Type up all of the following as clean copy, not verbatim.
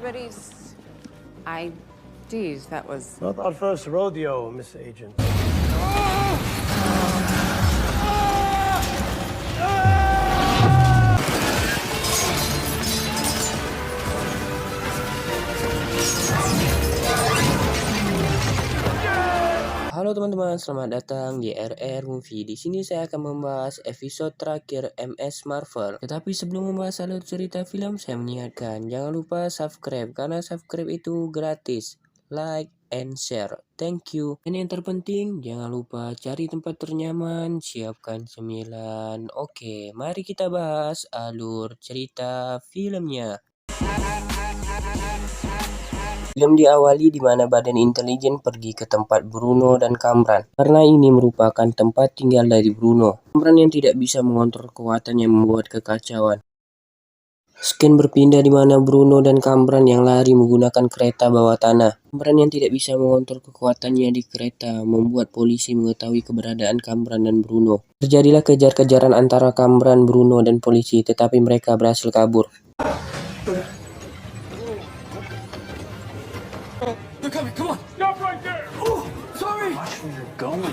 everybody's IDs. That was Not our first rodeo, Miss Agent. Halo teman-teman, selamat datang di RR Movie. Di sini saya akan membahas episode terakhir MS Marvel. Tetapi sebelum membahas alur cerita film, saya mengingatkan jangan lupa subscribe karena subscribe itu gratis. Like and share. Thank you. Dan yang terpenting, jangan lupa cari tempat ternyaman, siapkan cemilan. Oke, mari kita bahas alur cerita filmnya. Film diawali di mana Badan Intelijen pergi ke tempat Bruno dan Kamran, karena ini merupakan tempat tinggal dari Bruno. Kamran yang tidak bisa mengontrol kekuatannya membuat kekacauan. Scan berpindah di mana Bruno dan Kamran yang lari menggunakan kereta bawah tanah. Kamran yang tidak bisa mengontrol kekuatannya di kereta membuat polisi mengetahui keberadaan Kamran dan Bruno. Terjadilah kejar-kejaran antara Kamran, Bruno, dan polisi, tetapi mereka berhasil kabur. They're coming, come on! Stop right there! Oh, sorry! Watch where you're going.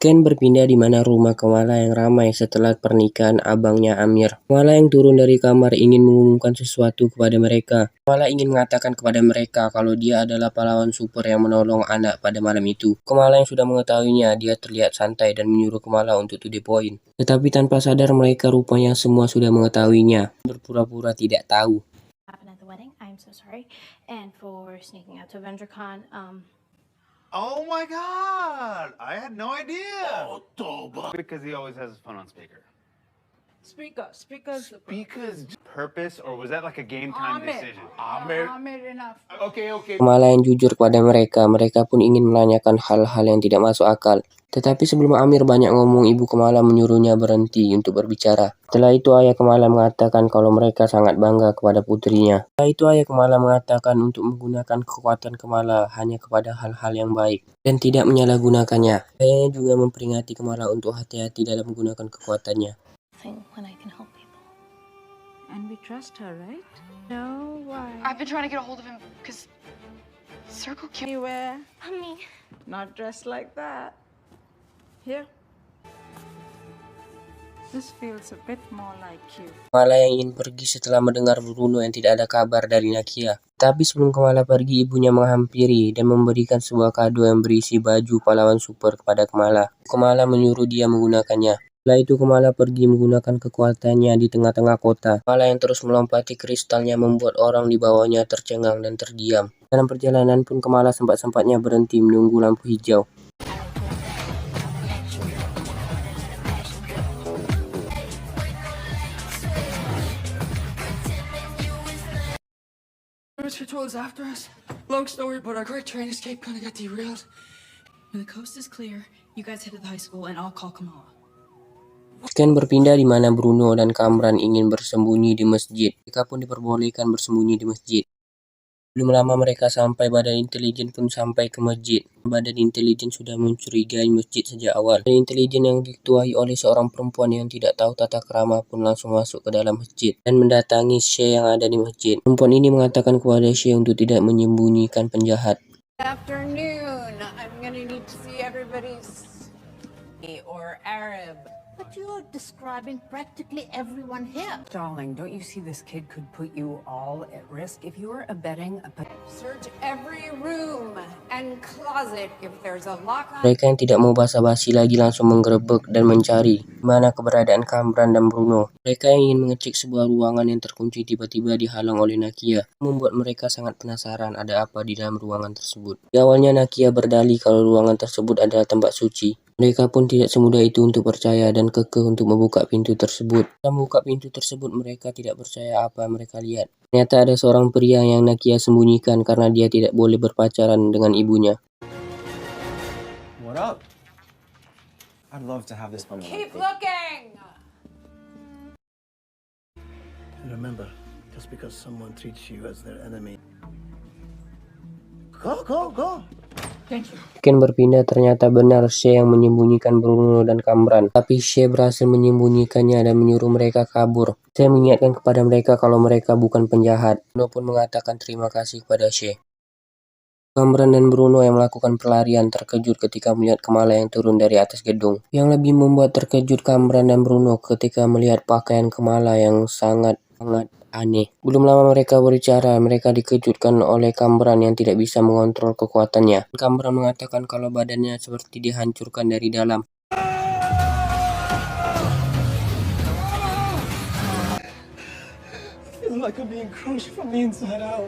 Ken berpindah di mana rumah Kamala yang ramai setelah pernikahan abangnya Amir. Kamala yang turun dari kamar ingin mengumumkan sesuatu kepada mereka. Kamala ingin mengatakan kepada mereka kalau dia adalah pahlawan super yang menolong anak pada malam itu. Kamala yang sudah mengetahuinya, dia terlihat santai dan menyuruh Kamala untuk to the point. Tetapi tanpa sadar mereka rupanya semua sudah mengetahuinya. Berpura-pura tidak tahu. Happened at the wedding. I'm so sorry. And for sneaking out to AvengerCon. Oh my god! I had no idea! Because he always has his phone on speaker. speakers. Because purpose, or was that like a game time decision? Ahmed enough. Okay. Kamala yang jujur kepada mereka pun ingin menanyakan hal-hal yang tidak masuk akal. Tetapi sebelum Amir banyak ngomong, ibu Kamala menyuruhnya berhenti untuk berbicara. Setelah itu ayah Kamala mengatakan kalau mereka sangat bangga kepada putrinya. Setelah itu ayah Kamala mengatakan untuk menggunakan kekuatan Kamala hanya kepada hal-hal yang baik dan tidak menyalahgunakannya. Ayahnya juga memperingati Kamala untuk hati-hati dalam menggunakan kekuatannya. When I can help people. And we trust her, right? No, why? I've been trying to get a hold of him because Circle Q. Anywhere, Mommy. not dressed like that. Here. This feels a bit more like you. Kamala yang ingin pergi setelah mendengar Bruno yang tidak ada kabar dari Nakia. Tapi sebelum Kamala pergi, ibunya menghampiri dan memberikan sebuah kado yang berisi baju pahlawan super kepada Kamala. Kamala menyuruh dia menggunakannya. Setelah itu Kamala pergi menggunakan kekuatannya di tengah-tengah kota. Kamala yang terus melompati kristalnya membuat orang di bawahnya tercengang dan terdiam. Dalam perjalanan pun Kamala sempat-sempatnya berhenti menunggu lampu hijau. Mr. Toll is after us. Long story, but our great train escape kind of got derailed. When the coast is clear, you guys head to the high school and I'll call Kamala. Scan berpindah di mana Bruno dan Kamran ingin bersembunyi di masjid. Mereka pun diperbolehkan bersembunyi di masjid. Belum lama mereka sampai, Badan Intelijen pun sampai ke masjid. Badan Intelijen sudah mencurigai masjid sejak awal. Badan Intelijen yang diketuai oleh seorang perempuan yang tidak tahu tata krama pun langsung masuk ke dalam masjid dan mendatangi Syekh yang ada di masjid. Perempuan ini mengatakan kepada Syekh untuk tidak menyembunyikan penjahat. Afternoon. I'm gonna need to see everybody's or Arab. But you're describing practically everyone here. Darling, don't you see this kid could put you all at risk if you were abetting a... Search every room and closet if there's a lock on. Mereka yang tidak mau basa-basi lagi langsung menggerebek dan mencari di mana keberadaan Kamran dan Bruno. Mereka yang ingin mengecek sebuah ruangan yang terkunci tiba-tiba dihalang oleh Nakia. Membuat mereka sangat penasaran ada apa di dalam ruangan tersebut. Di awalnya Nakia berdalih kalau ruangan tersebut adalah tempat suci. Mereka pun tidak semudah itu untuk percaya dan kekeh untuk membuka pintu tersebut. Setelah membuka pintu tersebut, mereka tidak percaya apa yang mereka lihat. Ternyata ada seorang pria yang Nakia sembunyikan karena dia tidak boleh berpacaran dengan ibunya. What up? I'd love to have this moment. Keep looking! Remember, just because someone treats you as their enemy. Go! Ken berpindah ternyata benar Shay yang menyembunyikan Bruno dan Cameron. Tapi Shay berhasil menyembunyikannya dan menyuruh mereka kabur. Shay mengingatkan kepada mereka kalau mereka bukan penjahat. Bruno pun mengatakan terima kasih kepada Shay. Cameron dan Bruno yang melakukan pelarian terkejut ketika melihat Kamala yang turun dari atas gedung. Yang lebih membuat terkejut Cameron dan Bruno ketika melihat pakaian Kamala yang sangat aneh. Belum lama mereka berbicara, mereka dikejutkan oleh Cameron yang tidak bisa mengontrol kekuatannya. Cameron mengatakan kalau badannya seperti dihancurkan dari dalam. Feel like I'm being crushed from the inside out.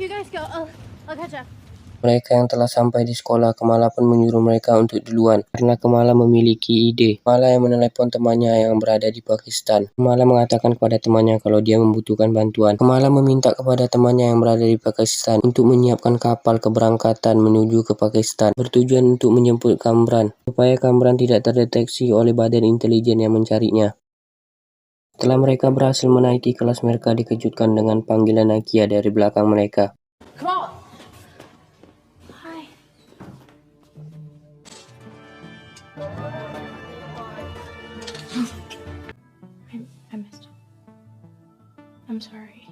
You guys go. I'll catch up. Mereka yang telah sampai di sekolah, Kamala pun menyuruh mereka untuk duluan karena Kamala memiliki ide. Kamala yang menelepon temannya yang berada di Pakistan. Kamala mengatakan kepada temannya kalau dia membutuhkan bantuan. Kamala meminta kepada temannya yang berada di Pakistan untuk menyiapkan kapal keberangkatan menuju ke Pakistan bertujuan untuk menjemput Cameron supaya Cameron tidak terdeteksi oleh badan intelijen yang mencarinya. Setelah mereka berhasil menaiki kelas, mereka dikejutkan dengan panggilan Nakia dari belakang mereka. Come on. Hi. I missed him. I'm sorry.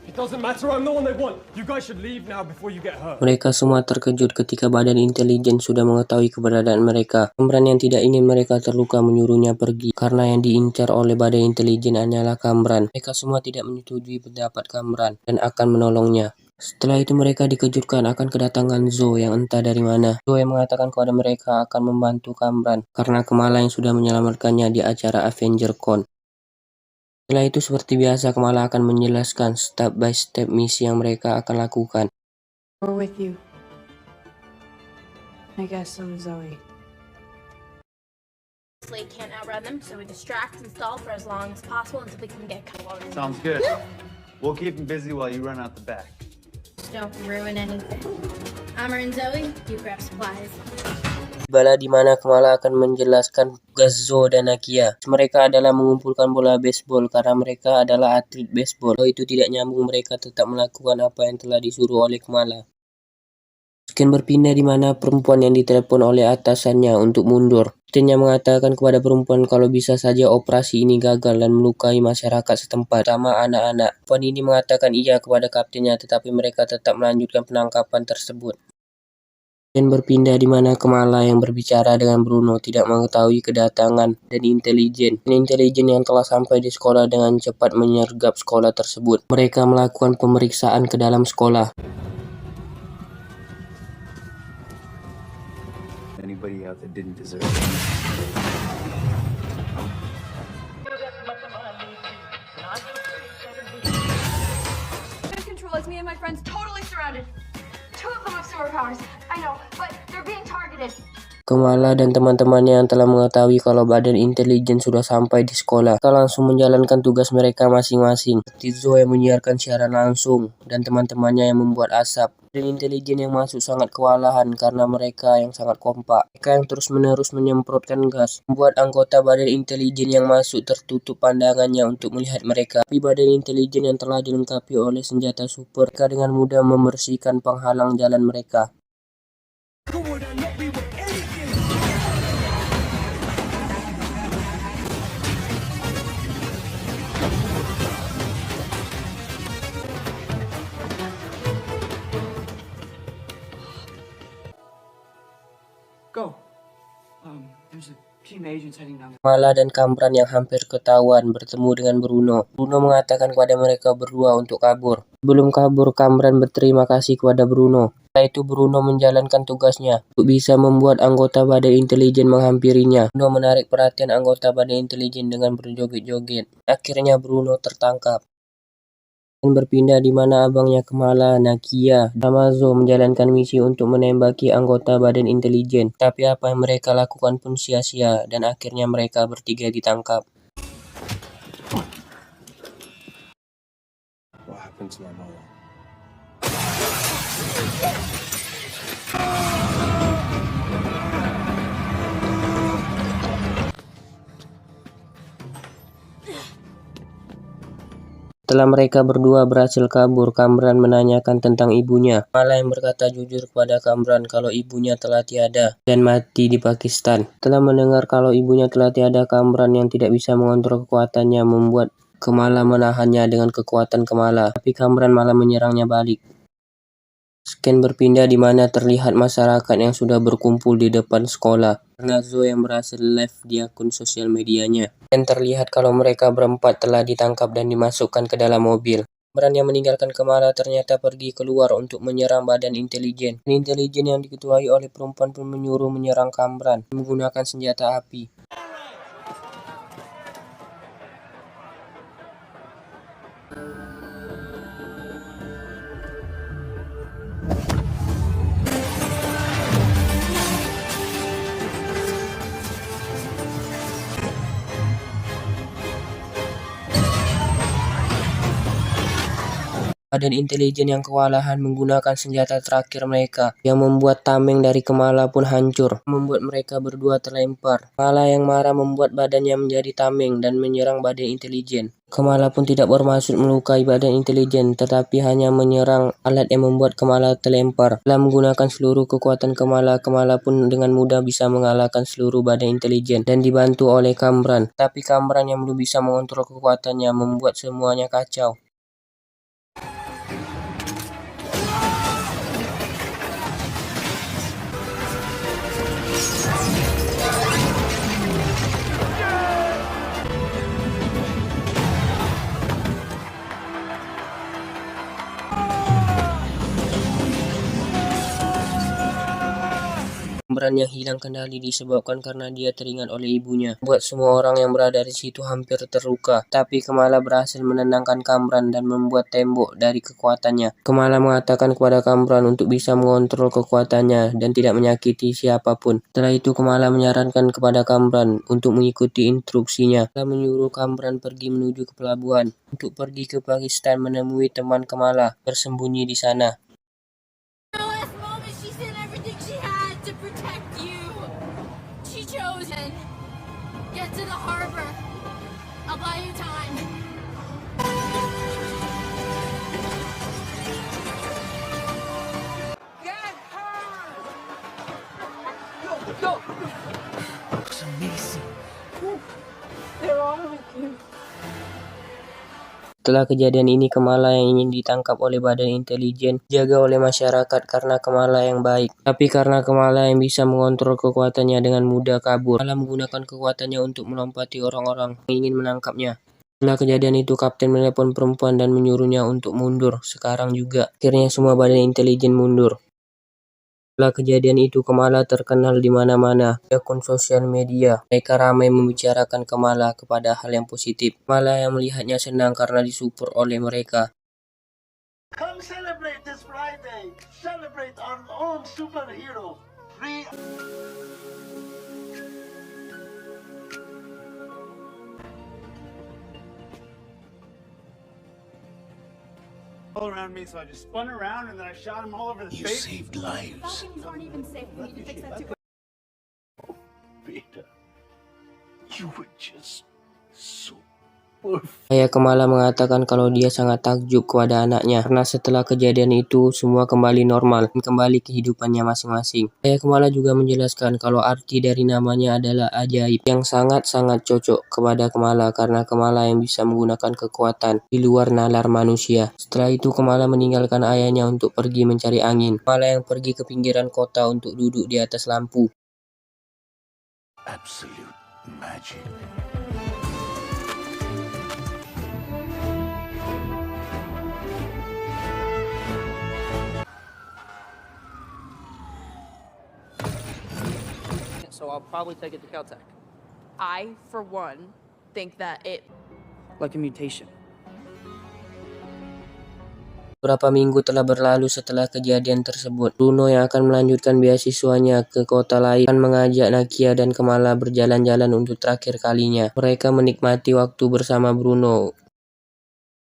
It doesn't matter, I'm the one they want. You guys should leave now before you get hurt. Mereka semua terkejut ketika badan intelijen sudah mengetahui keberadaan mereka. Cameron yang tidak ingin mereka terluka menyuruhnya pergi karena yang diincar oleh badan intelijen hanyalah Cameron. Mereka semua tidak menyetujui pendapat Cameron dan akan menolongnya. Setelah itu mereka dikejutkan akan kedatangan Zoe yang entah dari mana. Zoe mengatakan kepada mereka akan membantu Cameron karena Kamala yang sudah menyelamatkannya di acara Avenger Con. Setelah itu seperti biasa Kamala akan menjelaskan step by step misi yang mereka akan lakukan. We're with you. I guess so is Zoe. Slade can't outrun them, so we distract and stall for as long as possible until we can get caught. Sounds good. We'll keep him busy while you run out the back. Don't ruin anything. Amber and Zoe, you grab supplies. Tibalah di mana Kamala akan menjelaskan tugas Zoe dan Nakia. Mereka adalah mengumpulkan bola baseball karena mereka adalah atlet baseball. Kalau itu tidak nyambung, mereka tetap melakukan apa yang telah disuruh oleh Kamala. Ken berpindah di mana perempuan yang ditelepon oleh atasannya untuk mundur. Kaptennya mengatakan kepada perempuan kalau bisa saja operasi ini gagal dan melukai masyarakat setempat, terutama anak-anak. Perempuan ini mengatakan iya kepada kaptennya, tetapi mereka tetap melanjutkan penangkapan tersebut. Dan berpindah di mana Kamala yang berbicara dengan Bruno tidak mengetahui kedatangan dan intelijen yang telah sampai di sekolah dengan cepat menyergap sekolah tersebut. Mereka melakukan pemeriksaan ke dalam sekolah. Anybody out that didn't deserve it. Control as me and my friends totally surrounded. Two of them have superpowers. I know, but they're being targeted. Kamala dan teman-temannya yang telah mengetahui kalau badan intelijen sudah sampai di sekolah, mereka langsung menjalankan tugas mereka masing-masing. Seperti Zoe yang menyiarkan siaran langsung dan teman-temannya yang membuat asap. Dan intelijen yang masuk sangat kewalahan karena mereka yang sangat kompak. Mereka yang terus-menerus menyemprotkan gas, membuat anggota badan intelijen yang masuk tertutup pandangannya untuk melihat mereka. Tapi badan intelijen yang telah dilengkapi oleh senjata super, mereka dengan mudah membersihkan penghalang jalan mereka. Go. There's a team of agents heading down. Kamala dan Cameron yang hampir ketahuan bertemu dengan Bruno. Bruno mengatakan kepada mereka berdua untuk kabur. Sebelum kabur, Cameron berterima kasih kepada Bruno. Setelah itu Bruno menjalankan tugasnya untuk bisa membuat anggota badan intelijen menghampirinya. Bruno menarik perhatian anggota badan intelijen dengan berjoget-joget. Akhirnya Bruno tertangkap. Dan berpindah di mana abangnya Kamala, Nakia, dan Zoe menjalankan misi untuk menembaki anggota badan intelijen. Tapi apa yang mereka lakukan pun sia-sia dan akhirnya mereka bertiga ditangkap. What happened to my mother? Setelah mereka berdua berhasil kabur, Kamran menanyakan tentang ibunya. Kamala yang berkata jujur kepada Kamran kalau ibunya telah tiada dan mati di Pakistan. Setelah mendengar kalau ibunya telah tiada, Kamran yang tidak bisa mengontrol kekuatannya membuat Kamala menahannya dengan kekuatan Kamala. Tapi Kamran malah menyerangnya balik. Scan berpindah di mana terlihat masyarakat yang sudah berkumpul di depan sekolah karena Zoe yang berhasil live di akun sosial medianya. Dan terlihat kalau mereka berempat telah ditangkap dan dimasukkan ke dalam mobil. Kamran yang meninggalkan Kamala ternyata pergi keluar untuk menyerang badan intelijen. Dan intelijen yang diketuai oleh perempuan pun menyuruh menyerang Kamran menggunakan senjata api. Badan intelijen yang kewalahan menggunakan senjata terakhir mereka, yang membuat tameng dari Kamala pun hancur, membuat mereka berdua terlempar. Kamala yang marah membuat badannya menjadi tameng dan menyerang badan intelijen. Kamala pun tidak bermaksud melukai badan intelijen, tetapi hanya menyerang alat yang membuat Kamala terlempar. Setelah menggunakan seluruh kekuatan Kamala, Kamala pun dengan mudah bisa mengalahkan seluruh badan intelijen dan dibantu oleh Kamran. Tapi Kamran yang belum bisa mengontrol kekuatannya membuat semuanya kacau. Kamran yang hilang kendali disebabkan karena dia teringat oleh ibunya. Buat semua orang yang berada di situ hampir terluka. Tapi Kamala berhasil menenangkan Kamran dan membuat tembok dari kekuatannya. Kamala mengatakan kepada Kamran untuk bisa mengontrol kekuatannya dan tidak menyakiti siapapun. Setelah itu Kamala menyarankan kepada Kamran untuk mengikuti instruksinya. Kamala menyuruh Kamran pergi menuju ke pelabuhan untuk pergi ke Pakistan menemui teman Kamala bersembunyi di sana. Get to the harbor. I'll buy you time. Get her! Go! Looks amazing. They're all with you. Setelah kejadian ini, Kamala yang ingin ditangkap oleh badan intelijen dijaga oleh masyarakat karena Kamala yang baik. Tapi karena Kamala yang bisa mengontrol kekuatannya dengan mudah kabur, Kamala menggunakan kekuatannya untuk melompati orang-orang yang ingin menangkapnya. Setelah kejadian itu, Kapten menelepon perempuan dan menyuruhnya untuk mundur sekarang juga. Akhirnya semua badan intelijen mundur. Setelah kejadian itu, Kamala terkenal di mana-mana di akun sosial media. Mereka ramai membicarakan Kamala kepada hal yang positif. Kamala yang melihatnya senang karena disupport oleh mereka. Come celebrate this Friday. Celebrate our own superhero. Free. All around me, so I just spun around and then I shot him all over the face. You saved lives. Falcons aren't even safe. We need to fix that too. Peter. You were just so perfect. Ayah Kamala mengatakan kalau dia sangat takjub kepada anaknya karena setelah kejadian itu semua kembali normal dan kembali kehidupannya masing-masing. Ayah Kamala juga menjelaskan kalau arti dari namanya adalah ajaib yang sangat-sangat cocok kepada Kamala karena Kamala yang bisa menggunakan kekuatan di luar nalar manusia. Setelah itu Kamala meninggalkan ayahnya untuk pergi mencari angin. Kamala yang pergi ke pinggiran kota untuk duduk di atas lampu. Absolute magic. So I'll probably take it to Caltech. I, for one, think that it... Like a mutation. Beberapa minggu telah berlalu setelah kejadian tersebut. Bruno yang akan melanjutkan beasiswanya ke kota lain akan mengajak Nakia dan Kamala berjalan-jalan untuk terakhir kalinya. Mereka menikmati waktu bersama Bruno.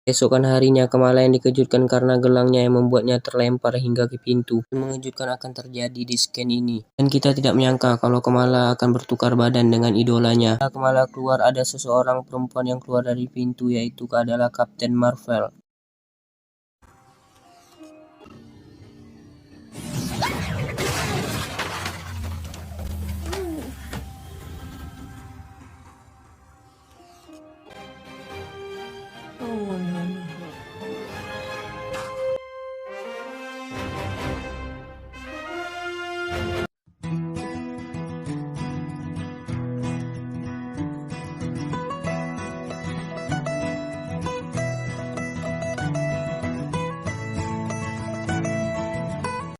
Keesokan harinya, Kamala yang dikejutkan karena gelangnya yang membuatnya terlempar hingga ke pintu. Mengejutkan akan terjadi di scan ini. Dan kita tidak menyangka kalau Kamala akan bertukar badan dengan idolanya. Setelah Kamala keluar, ada seseorang perempuan yang keluar dari pintu, yaitu adalah Kapten Marvel.